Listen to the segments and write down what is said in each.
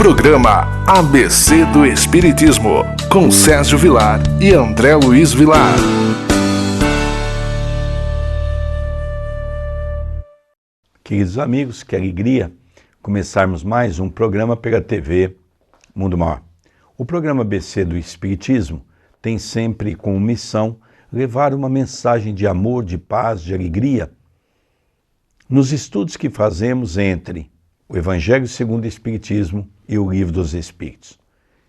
Programa ABC do Espiritismo, com Sérgio Vilar e André Luiz Vilar. Queridos amigos, que alegria começarmos mais um programa pela TV Mundo Maior. O programa ABC do Espiritismo tem sempre como missão levar uma mensagem de amor, de paz, de alegria nos estudos que fazemos entre o Evangelho segundo o Espiritismo e o Livro dos Espíritos.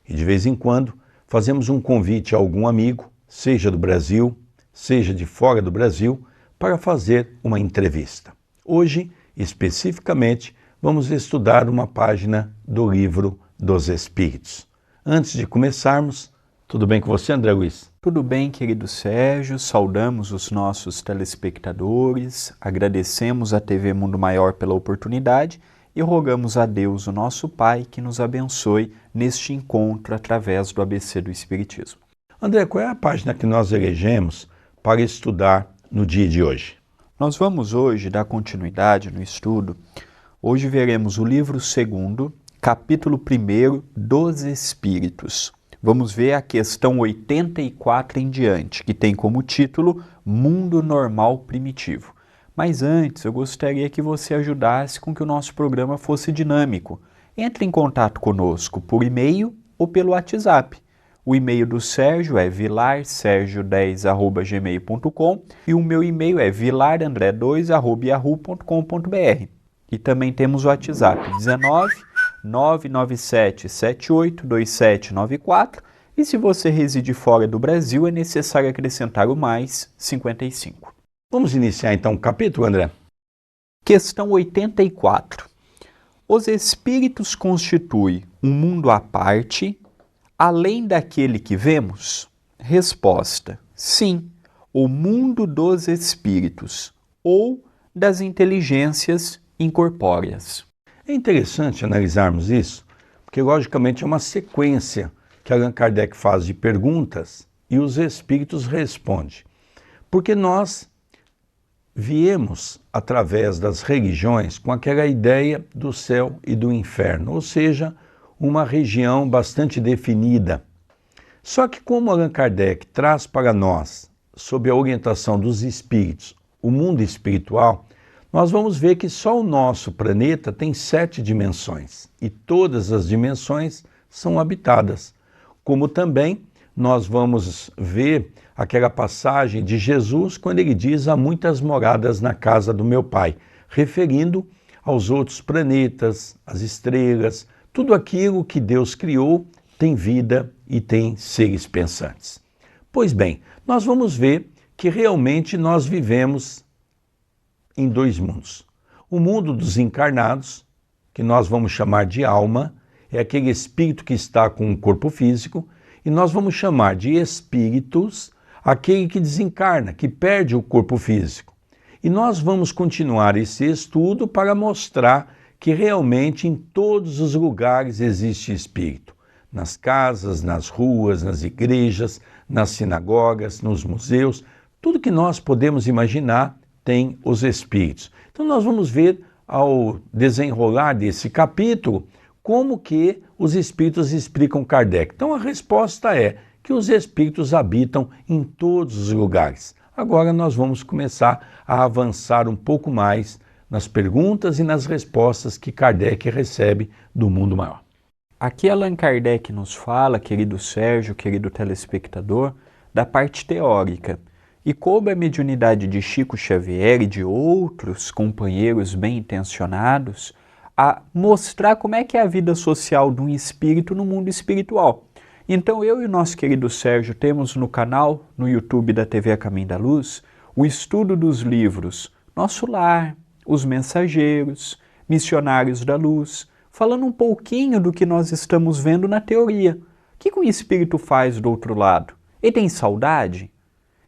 E de vez em quando fazemos um convite a algum amigo, seja do Brasil, seja de fora do Brasil, para fazer uma entrevista. Hoje, especificamente, vamos estudar uma página do Livro dos Espíritos. Antes de começarmos, tudo bem com você, André Luiz? Tudo bem, querido Sérgio, saudamos os nossos telespectadores, agradecemos à TV Mundo Maior pela oportunidade e rogamos a Deus, o nosso Pai, que nos abençoe neste encontro através do ABC do Espiritismo. André, qual é a página que nós elegemos para estudar no dia de hoje? Nós vamos hoje dar continuidade no estudo. Hoje veremos o livro 2º, capítulo 1 dos Espíritos. Vamos ver a questão 84 em diante, que tem como título Mundo Normal Primitivo. Mas antes, eu gostaria que você ajudasse com que o nosso programa fosse dinâmico. Entre em contato conosco por e-mail ou pelo WhatsApp. O e-mail do Sérgio é vilarsergio10@gmail.com e o meu e-mail é vilarandré2@yahoo.com.br. E também temos o WhatsApp 19 997 78 2794 e se você reside fora do Brasil é necessário acrescentar o mais 55. Vamos iniciar então o capítulo, André? Questão 84. Os espíritos constituem um mundo à parte, além daquele que vemos? Resposta: sim, o mundo dos espíritos ou das inteligências incorpóreas. É interessante analisarmos isso, porque logicamente é uma sequência que Allan Kardec faz de perguntas e os espíritos respondem. Porque nós viemos através das religiões com aquela ideia do céu e do inferno, ou seja, uma região bastante definida. Só que como Allan Kardec traz para nós, sob a orientação dos espíritos, o mundo espiritual, nós vamos ver que só o nosso planeta tem 7 dimensões e todas as dimensões são habitadas. Como também nós vamos ver aquela passagem de Jesus quando ele diz: há muitas moradas na casa do meu Pai, referindo aos outros planetas, as estrelas, tudo aquilo que Deus criou tem vida e tem seres pensantes. Pois bem, nós vamos ver que realmente nós vivemos em 2 mundos. O mundo dos encarnados, que nós vamos chamar de alma, é aquele espírito que está com um corpo físico, e nós vamos chamar de espíritos aquele que desencarna, que perde o corpo físico. E nós vamos continuar esse estudo para mostrar que realmente em todos os lugares existe espírito. Nas casas, nas ruas, nas igrejas, nas sinagogas, nos museus, tudo que nós podemos imaginar tem os espíritos. Então nós vamos ver ao desenrolar desse capítulo como que os espíritos explicam Kardec. Então a resposta é que os espíritos habitam em todos os lugares. Agora nós vamos começar a avançar um pouco mais nas perguntas e nas respostas que Kardec recebe do mundo maior. Aqui Allan Kardec nos fala, querido Sérgio, querido telespectador, da parte teórica. E coube a mediunidade de Chico Xavier e de outros companheiros bem-intencionados a mostrar como é que é a vida social de um espírito no mundo espiritual. Então eu e o nosso querido Sérgio temos no canal, no YouTube da TV A Caminho da Luz, o estudo dos livros Nosso Lar, Os Mensageiros, Missionários da Luz, falando um pouquinho do que nós estamos vendo na teoria. O que um espírito faz do outro lado? Ele tem saudade?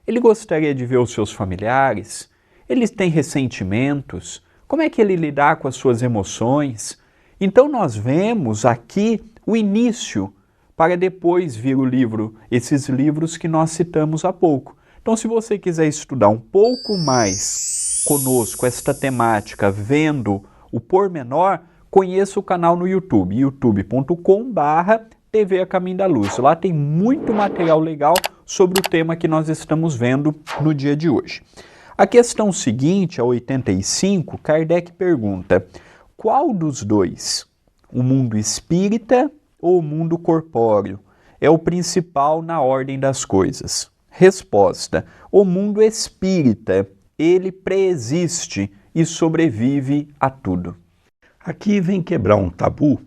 Ele gostaria de ver os seus familiares? Ele tem ressentimentos? Como é que ele lidar com as suas emoções? Então nós vemos aqui o início para depois vir o livro, esses livros que nós citamos há pouco. Então se você quiser estudar um pouco mais conosco esta temática, vendo o pormenor, conheça o canal no YouTube, youtube.com/TV A Caminho da Luz. Lá tem muito material legal sobre o tema que nós estamos vendo no dia de hoje. A questão seguinte, a 85, Kardec pergunta: qual dos dois, o mundo espírita ou o mundo corpóreo, é o principal na ordem das coisas? Resposta: o mundo espírita, ele preexiste e sobrevive a tudo. Aqui vem quebrar um tabu,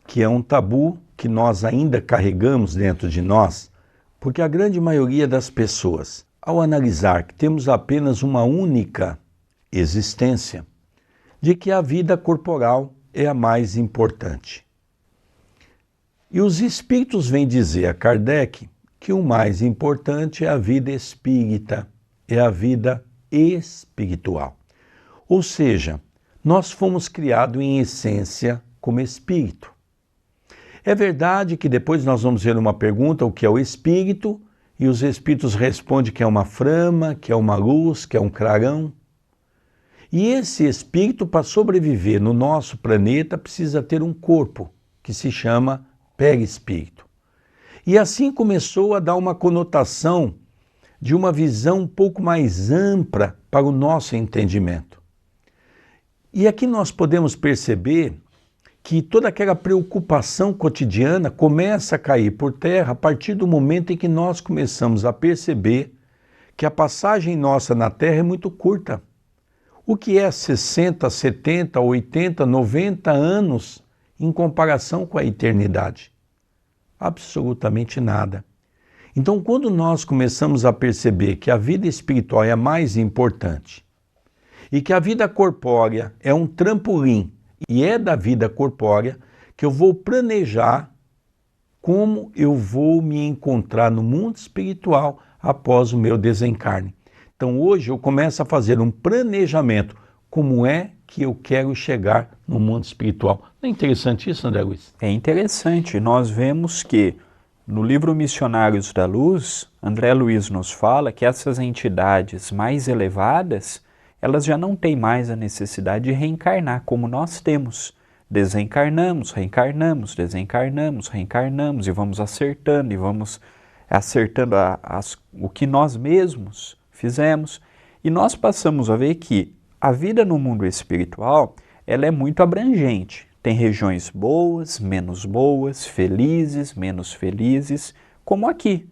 que é um tabu que nós ainda carregamos dentro de nós, porque a grande maioria das pessoas, ao analisar que temos apenas uma única existência, de que a vida corporal é a mais importante. E os espíritos vêm dizer a Kardec que o mais importante é a vida espírita, é a vida espiritual. Ou seja, nós fomos criados em essência como espírito. É verdade que depois nós vamos ver uma pergunta, o que é o espírito, e os espíritos respondem que é uma flama, que é uma luz, que é um clarão. E esse espírito, para sobreviver no nosso planeta, precisa ter um corpo, que se chama perispírito. E assim começou a dar uma conotação de uma visão um pouco mais ampla para o nosso entendimento. E aqui nós podemos perceber que toda aquela preocupação cotidiana começa a cair por terra a partir do momento em que nós começamos a perceber que a passagem nossa na Terra é muito curta. O que é 60, 70, 80, 90 anos em comparação com a eternidade? Absolutamente nada. Então, quando nós começamos a perceber que a vida espiritual é a mais importante e que a vida corpórea é um trampolim e é da vida corpórea que eu vou planejar como eu vou me encontrar no mundo espiritual após o meu desencarne. Então, hoje eu começo a fazer um planejamento, como é que eu quero chegar no mundo espiritual. Não é interessante isso, André Luiz? É interessante. Nós vemos que no livro Missionários da Luz, André Luiz nos fala que essas entidades mais elevadas, elas já não têm mais a necessidade de reencarnar como nós temos. Desencarnamos, reencarnamos, desencarnamos, reencarnamos e vamos acertando o que nós mesmos fizemos. E nós passamos a ver que a vida no mundo espiritual, ela é muito abrangente. Tem regiões boas, menos boas, felizes, menos felizes, como aqui.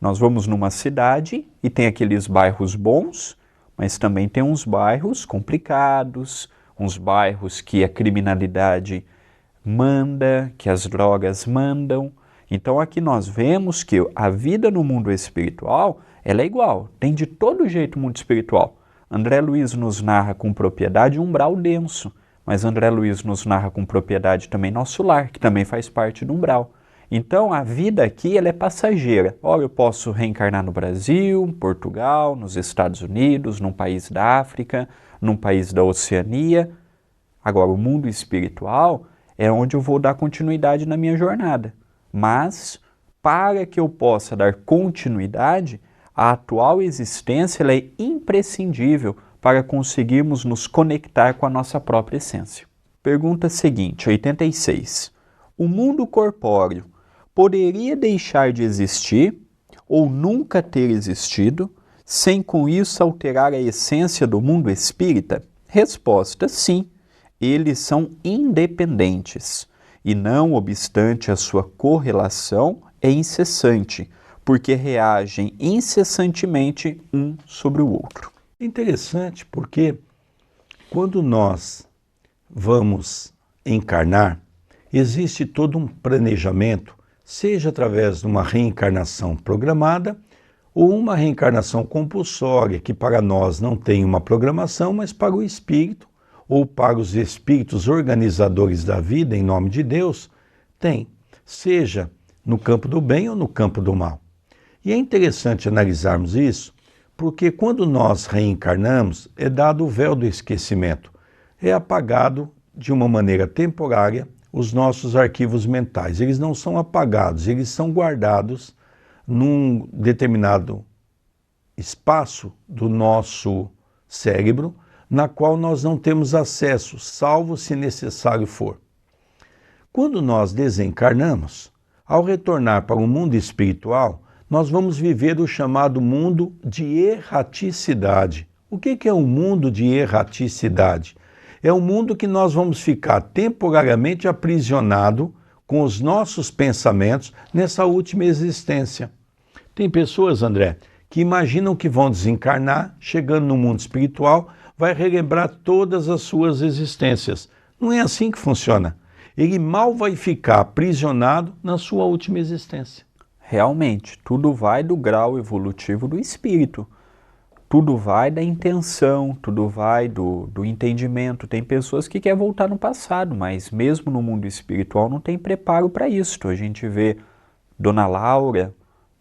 Nós vamos numa cidade e tem aqueles bairros bons, mas também tem uns bairros complicados, uns bairros que a criminalidade manda, que as drogas mandam. Então aqui nós vemos que a vida no mundo espiritual, ela é igual, tem de todo jeito o mundo espiritual. André Luiz nos narra com propriedade um umbral denso, mas André Luiz nos narra com propriedade também nosso lar, que também faz parte do umbral. Então a vida aqui ela é passageira. Olha, eu posso reencarnar no Brasil, Portugal, nos Estados Unidos, num país da África, num país da Oceania. Agora, o mundo espiritual é onde eu vou dar continuidade na minha jornada. Mas, para que eu possa dar continuidade, a atual existência ela é imprescindível para conseguirmos nos conectar com a nossa própria essência. Pergunta seguinte, 86. O mundo corpóreo poderia deixar de existir ou nunca ter existido, sem com isso alterar a essência do mundo espírita? Resposta, sim. Eles são independentes e, não obstante a sua correlação, é incessante, porque reagem incessantemente um sobre o outro. Interessante porque quando nós vamos encarnar, existe todo um planejamento, seja através de uma reencarnação programada ou uma reencarnação compulsória, que para nós não tem uma programação, mas para o espírito ou para os espíritos organizadores da vida, em nome de Deus, tem, seja no campo do bem ou no campo do mal. E é interessante analisarmos isso, porque quando nós reencarnamos, é dado o véu do esquecimento, é apagado de uma maneira temporária os nossos arquivos mentais. Eles não são apagados, eles são guardados num determinado espaço do nosso cérebro, na qual nós não temos acesso, salvo se necessário for. Quando nós desencarnamos, ao retornar para o mundo espiritual, nós vamos viver o chamado mundo de erraticidade. O que é um mundo de erraticidade? É um mundo que nós vamos ficar temporariamente aprisionado com os nossos pensamentos nessa última existência. Tem pessoas, André, que imaginam que vão desencarnar, chegando no mundo espiritual, vai relembrar todas as suas existências. Não é assim que funciona. Ele mal vai ficar aprisionado na sua última existência. Realmente, tudo vai do grau evolutivo do espírito. Tudo vai da intenção, tudo vai do entendimento. Tem pessoas que querem voltar no passado, mas mesmo no mundo espiritual não tem preparo para isso. A gente vê Dona Laura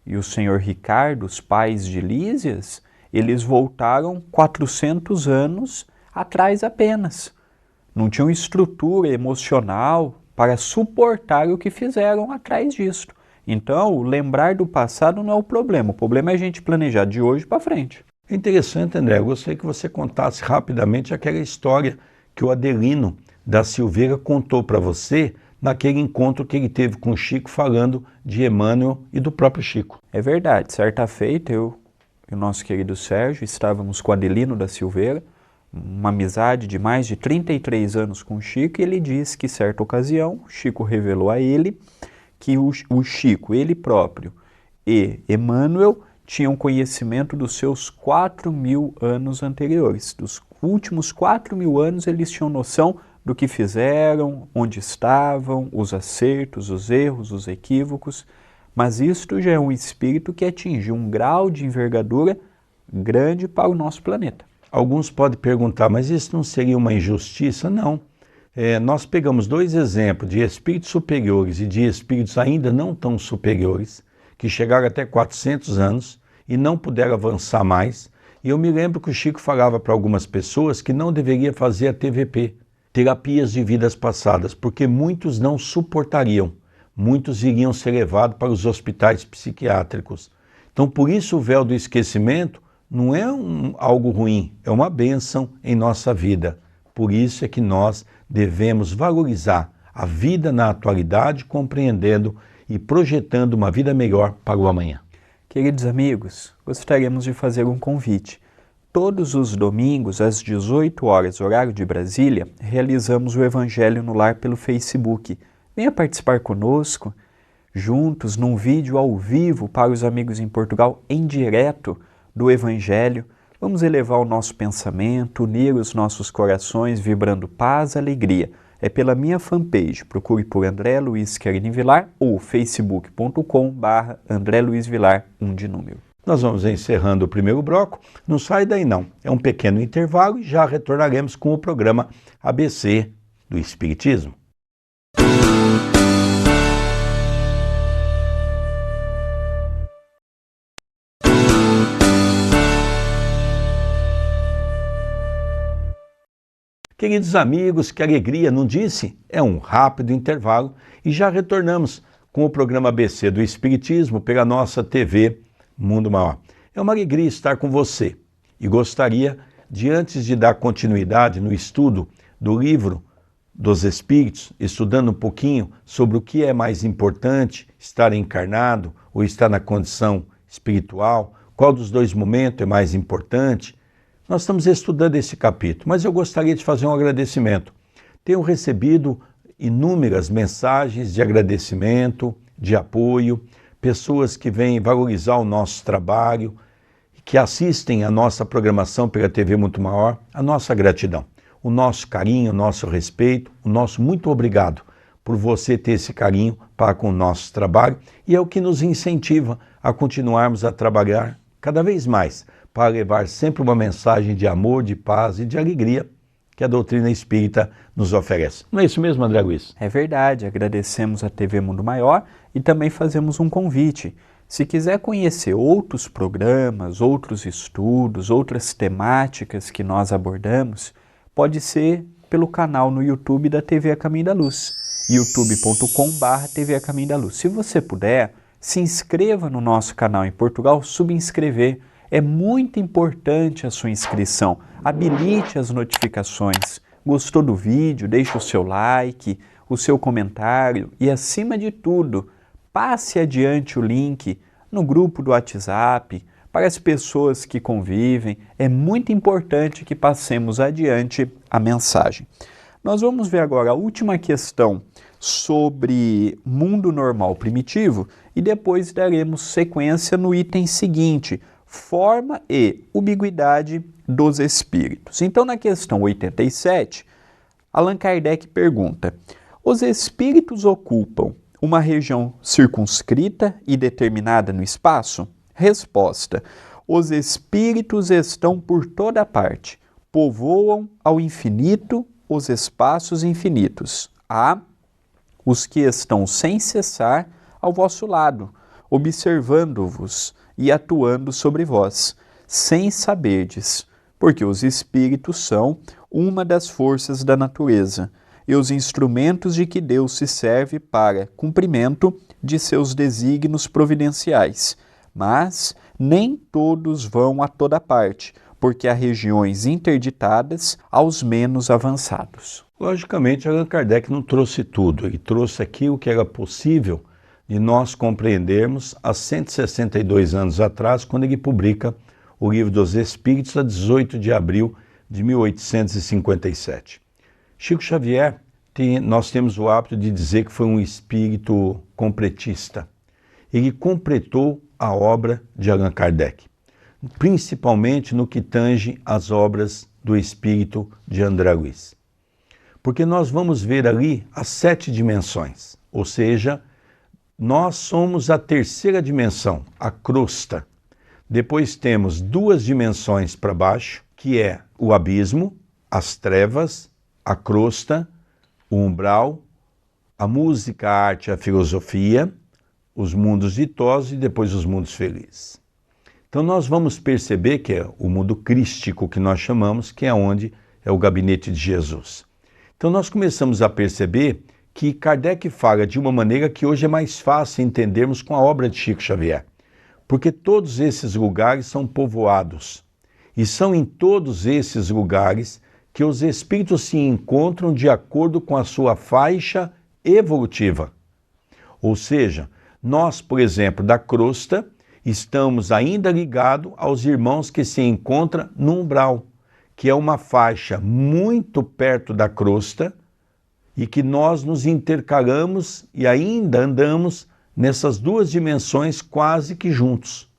e o senhor Ricardo, os pais de Lísias, eles voltaram 400 anos atrás apenas. Não tinham estrutura emocional para suportar o que fizeram atrás disso. Então, lembrar do passado não é o problema é a gente planejar de hoje para frente. É interessante, André, eu gostaria que você contasse rapidamente aquela história que o Adelino da Silveira contou para você naquele encontro que ele teve com o Chico falando de Emmanuel e do próprio Chico. É verdade, certa feita eu e o nosso querido Sérgio estávamos com o Adelino da Silveira, uma amizade de mais de 33 anos com o Chico, e ele disse que, certa ocasião, o Chico revelou a ele que o Chico, ele próprio e Emmanuel tinham conhecimento dos seus 4.000 anos anteriores. Dos últimos 4.000 anos eles tinham noção do que fizeram, onde estavam, os acertos, os erros, os equívocos, mas isto já é um espírito que atingiu um grau de envergadura grande para o nosso planeta. Alguns podem perguntar, mas isso não seria uma injustiça? Não. Nós pegamos dois exemplos de espíritos superiores e de espíritos ainda não tão superiores, que chegaram até 400 anos e não puderam avançar mais. E eu me lembro que o Chico falava para algumas pessoas que não deveria fazer a TVP, terapias de vidas passadas, porque muitos não suportariam, muitos iriam ser levados para os hospitais psiquiátricos. Então, por isso o véu do esquecimento não é algo ruim, é uma bênção em nossa vida. Por isso é que nós devemos valorizar a vida na atualidade, compreendendo e projetando uma vida melhor para o amanhã. Queridos amigos, gostaríamos de fazer um convite. Todos os domingos, às 18 horas, horário de Brasília, realizamos o Evangelho no Lar pelo Facebook. Venha participar conosco, juntos, num vídeo ao vivo para os amigos em Portugal, em direto do Evangelho. Vamos elevar o nosso pensamento, unir os nossos corações, vibrando paz e alegria. É pela minha fanpage, procure por André Luiz Querini Vilar ou facebook.com/André Luiz Vilar, 1 de número. Nós vamos encerrando o primeiro bloco, não sai daí não, é um pequeno intervalo e já retornaremos com o programa ABC do Espiritismo. Queridos amigos, que alegria, não disse? É um rápido intervalo e já retornamos com o programa ABC do Espiritismo pela nossa TV Mundo Maior. É uma alegria estar com você e gostaria de, antes de dar continuidade no estudo do livro dos Espíritos, estudando um pouquinho sobre o que é mais importante, estar encarnado ou estar na condição espiritual, qual dos dois momentos é mais importante. Nós estamos estudando esse capítulo, mas eu gostaria de fazer um agradecimento. Tenho recebido inúmeras mensagens de agradecimento, de apoio, pessoas que vêm valorizar o nosso trabalho, que assistem a nossa programação pela TV Muito Maior, a nossa gratidão, o nosso carinho, o nosso respeito, o nosso muito obrigado por você ter esse carinho para com o nosso trabalho e é o que nos incentiva a continuarmos a trabalhar cada vez mais para levar sempre uma mensagem de amor, de paz e de alegria que a doutrina espírita nos oferece. Não é isso mesmo, André Luiz? É verdade, agradecemos a TV Mundo Maior e também fazemos um convite. Se quiser conhecer outros programas, outros estudos, outras temáticas que nós abordamos, pode ser pelo canal no YouTube da TV A Caminho da Luz, youtube.com/TV A Caminho da Luz. Se você puder, se inscreva no nosso canal em Portugal, subscrever. É muito importante a sua inscrição. Habilite as notificações. Gostou do vídeo? Deixe o seu like, o seu comentário e, acima de tudo, passe adiante o link no grupo do WhatsApp, para as pessoas que convivem. É muito importante que passemos adiante a mensagem. Nós vamos ver agora a última questão sobre mundo normal primitivo e depois daremos sequência no item seguinte, forma e ubiquidade dos espíritos. Então, na questão 87, Allan Kardec pergunta: os espíritos ocupam uma região circunscrita e determinada no espaço? Resposta: os espíritos estão por toda parte, povoam ao infinito os espaços infinitos. Há os que estão sem cessar ao vosso lado, observando-vos e atuando sobre vós, sem saberdes, porque os espíritos são uma das forças da natureza e os instrumentos de que Deus se serve para cumprimento de seus desígnios providenciais. Mas nem todos vão a toda parte, porque há regiões interditadas aos menos avançados. Logicamente, Allan Kardec não trouxe tudo, ele trouxe aqui o que era possível de nós compreendermos há 162 anos atrás, quando ele publica o Livro dos Espíritos, a 18 de abril de 1857. Chico Xavier, nós temos o hábito de dizer que foi um espírito completista. Ele completou a obra de Allan Kardec, principalmente no que tange às obras do espírito de André Luiz. Porque nós vamos ver ali as 7 dimensões, ou seja, nós somos a terceira dimensão, a crosta. Depois temos 2 dimensões para baixo, que é o abismo, as trevas, a crosta, o umbral, a música, a arte, a filosofia, os mundos ditosos e depois os mundos felizes. Então nós vamos perceber que é o mundo crístico que nós chamamos, que é onde é o gabinete de Jesus. Então nós começamos a perceber que Kardec fala de uma maneira que hoje é mais fácil entendermos com a obra de Chico Xavier, porque todos esses lugares são povoados e são em todos esses lugares que os espíritos se encontram de acordo com a sua faixa evolutiva. Ou seja, nós, por exemplo, da crosta, estamos ainda ligados aos irmãos que se encontram no umbral, que é uma faixa muito perto da crosta e que nós nos intercalamos e ainda andamos nessas 2 dimensões quase que juntos.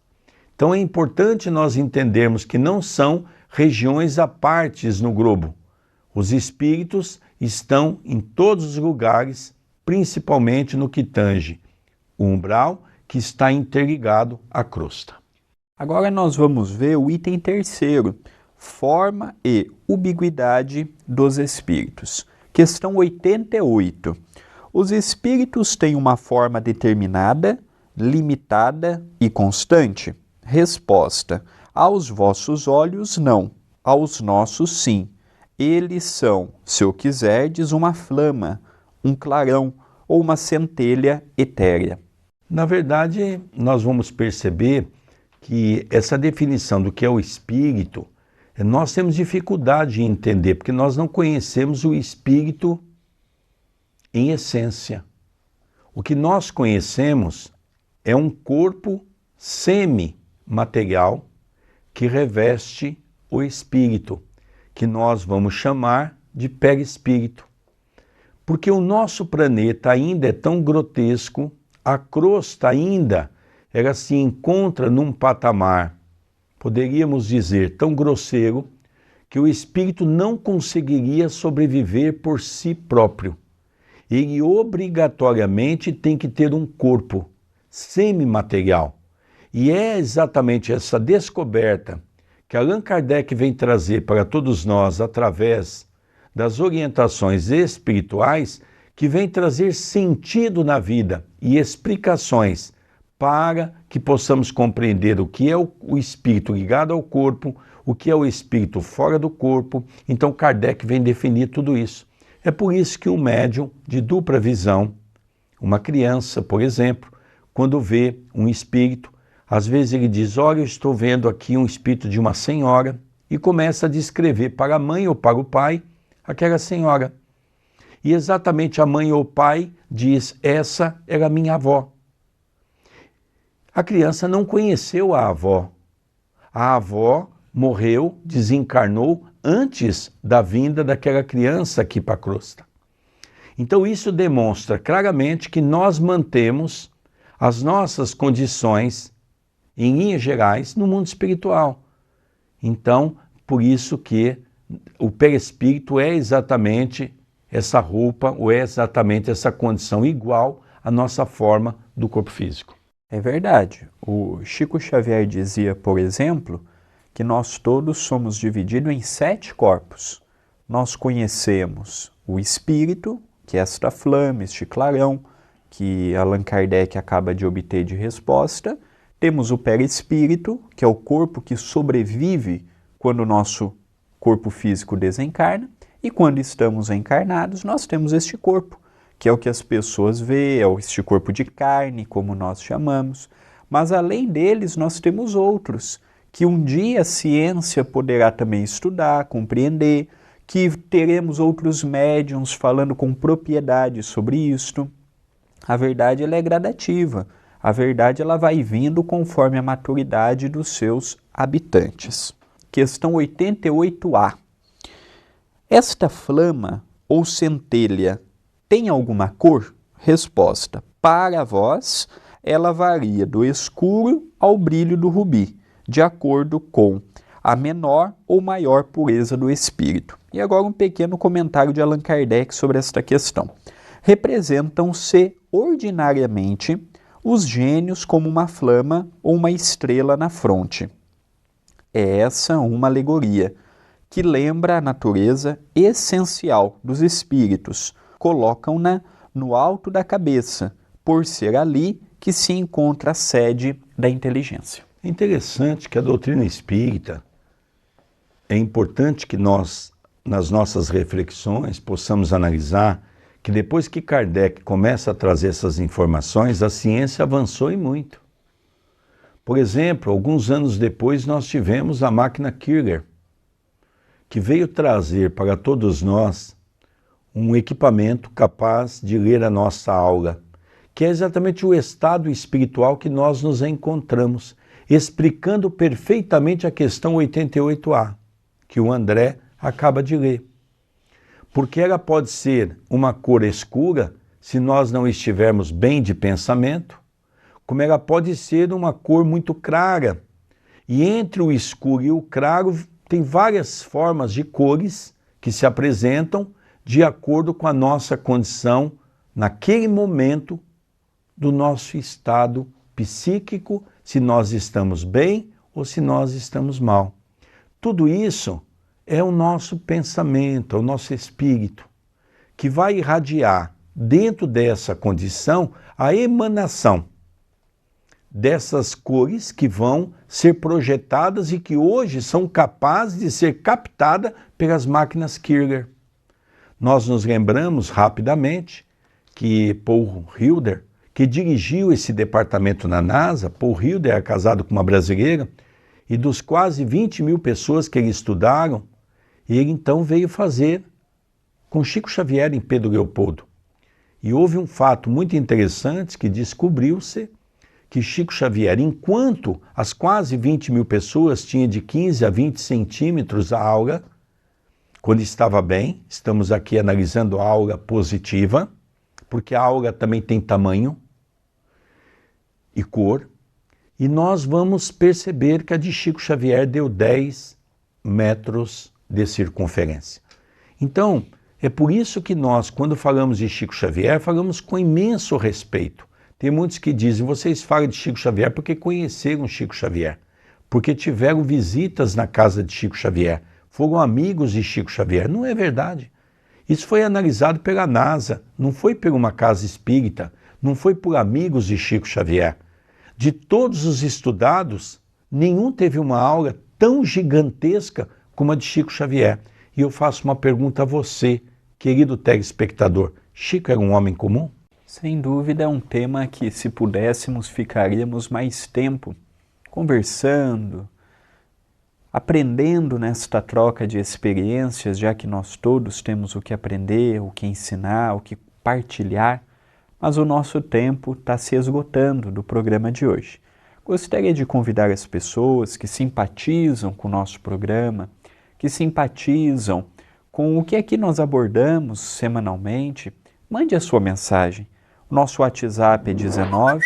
Então é importante nós entendermos que não são regiões à partes no globo. Os espíritos estão em todos os lugares, principalmente no que tange o umbral, que está interligado à crosta. Agora nós vamos ver o item terceiro, forma e ubiquidade dos espíritos. Questão 88. Os espíritos têm uma forma determinada, limitada e constante? Resposta: aos vossos olhos não, aos nossos sim. Eles são, se o quiserdes, uma flama, um clarão ou uma centelha etérea. Na verdade, nós vamos perceber que essa definição do que é o espírito, nós temos dificuldade em entender, porque nós não conhecemos o espírito em essência. O que nós conhecemos é um corpo semi-material que reveste o espírito, que nós vamos chamar de perispírito. Porque o nosso planeta ainda é tão grotesco, a crosta ainda, ela se encontra num patamar, poderíamos dizer, tão grosseiro, que o espírito não conseguiria sobreviver por si próprio. Ele obrigatoriamente tem que ter um corpo semimaterial. E é exatamente essa descoberta que Allan Kardec vem trazer para todos nós através das orientações espirituais, que vem trazer sentido na vida e explicações para que possamos compreender o que é o espírito ligado ao corpo, o que é o espírito fora do corpo. Então Kardec vem definir tudo isso. É por isso que o médium de dupla visão, uma criança, por exemplo, quando vê um espírito, Às vezes ele diz, olha, eu estou vendo aqui um espírito de uma senhora, e começa a descrever para a mãe ou para o pai aquela senhora. E exatamente a mãe ou o pai diz, essa era minha avó. A criança não conheceu a avó. A avó morreu, desencarnou antes da vinda daquela criança aqui para a crosta. Então isso demonstra claramente que nós mantemos as nossas condições, em linhas gerais, no mundo espiritual. Então, por isso que o perispírito é exatamente essa roupa, ou é exatamente essa condição igual à nossa forma do corpo físico. É verdade. O Chico Xavier dizia, por exemplo, que nós todos somos divididos em 7 corpos. Nós conhecemos o espírito, que é esta flama, este clarão, que Allan Kardec acaba de obter de resposta. Temos o perispírito, que é o corpo que sobrevive quando o nosso corpo físico desencarna. E quando estamos encarnados, nós temos este corpo, que é o que as pessoas veem, é este corpo de carne, como nós chamamos. Mas além deles, nós temos outros, que um dia a ciência poderá também estudar, compreender, que teremos outros médiuns falando com propriedade sobre isto. A verdade ela é gradativa, a verdade ela vai vindo conforme a maturidade dos seus habitantes. Questão 88A. Esta flama ou centelha tem alguma cor? Resposta. Para vós, ela varia do escuro ao brilho do rubi, de acordo com a menor ou maior pureza do espírito. E agora um pequeno comentário de Allan Kardec sobre esta questão. Representam-se ordinariamente os gênios como uma flama ou uma estrela na fronte. É essa uma alegoria que lembra a natureza essencial dos espíritos. Colocam-na no alto da cabeça, por ser ali que se encontra a sede da inteligência. É interessante que a doutrina espírita, é importante que nós, nas nossas reflexões, possamos analisar que depois que Kardec começa a trazer essas informações, a ciência avançou e muito. Por exemplo, alguns anos depois nós tivemos a máquina Kircher, que veio trazer para todos nós um equipamento capaz de ler a nossa aura, que é exatamente o estado espiritual que nós nos encontramos, explicando perfeitamente a questão 88A, que o André acaba de ler. Porque ela pode ser uma cor escura se nós não estivermos bem de pensamento, como ela pode ser uma cor muito clara. E entre o escuro e o claro tem várias formas de cores que se apresentam de acordo com a nossa condição naquele momento do nosso estado psíquico, se nós estamos bem ou se nós estamos mal. Tudo isso é o nosso pensamento, é o nosso espírito, que vai irradiar dentro dessa condição a emanação dessas cores que vão ser projetadas e que hoje são capazes de ser captadas pelas máquinas Kircher. Nós nos lembramos rapidamente que Paul Hilder, que dirigiu esse departamento na NASA, Paul Hilder é casado com uma brasileira, e dos quase 20 mil pessoas que ele estudaram, ele então veio fazer com Chico Xavier em Pedro Leopoldo. E houve um fato muito interessante que descobriu-se que Chico Xavier, enquanto as quase 20 mil pessoas tinham de 15 a 20 centímetros a aura, quando estava bem, estamos aqui analisando a aura positiva, porque a aura também tem tamanho e cor, e nós vamos perceber que a de Chico Xavier deu 10 metros de circunferência. Então, é por isso que nós, quando falamos de Chico Xavier, falamos com imenso respeito. Tem muitos que dizem, vocês falam de Chico Xavier porque conheceram Chico Xavier, porque tiveram visitas na casa de Chico Xavier, foram amigos de Chico Xavier. Não é verdade. Isso foi analisado pela NASA, não foi por uma casa espírita, não foi por amigos de Chico Xavier. De todos os estudados, nenhum teve uma aura tão gigantesca como a de Chico Xavier. E eu faço uma pergunta a você, querido telespectador. Chico era um homem comum? Sem dúvida é um tema que, se pudéssemos, ficaríamos mais tempo conversando, aprendendo nesta troca de experiências, já que nós todos temos o que aprender, o que ensinar, o que partilhar, mas o nosso tempo está se esgotando do programa de hoje. Gostaria de convidar as pessoas que simpatizam com o nosso programa, que simpatizam com o que aqui nós abordamos semanalmente, mande a sua mensagem. O nosso WhatsApp é 19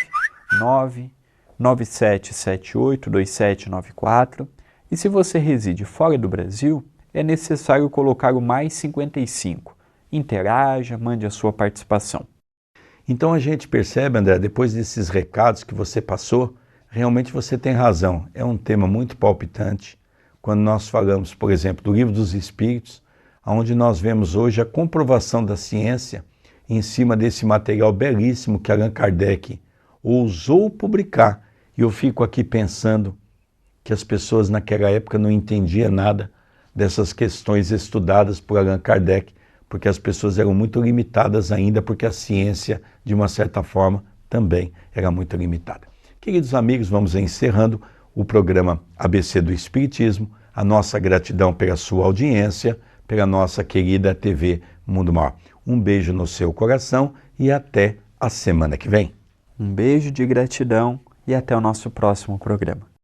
99778 2794 e se você reside fora do Brasil, é necessário colocar o mais 55. Interaja, mande a sua participação. Então a gente percebe, André, depois desses recados que você passou, realmente você tem razão. É um tema muito palpitante. Quando nós falamos, por exemplo, do Livro dos Espíritos, onde nós vemos hoje a comprovação da ciência em cima desse material belíssimo que Allan Kardec ousou publicar. E eu fico aqui pensando que as pessoas naquela época não entendiam nada dessas questões estudadas por Allan Kardec, porque as pessoas eram muito limitadas ainda, porque a ciência, de uma certa forma, também era muito limitada. Queridos amigos, vamos encerrando o programa ABC do Espiritismo. A nossa gratidão pela sua audiência, pela nossa querida TV Mundo Maior. Um beijo no seu coração e até a semana que vem. Um beijo de gratidão e até o nosso próximo programa.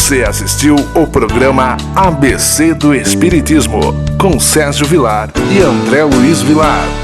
Você assistiu o programa ABC do Espiritismo, com Sérgio Vilar e André Luiz Vilar.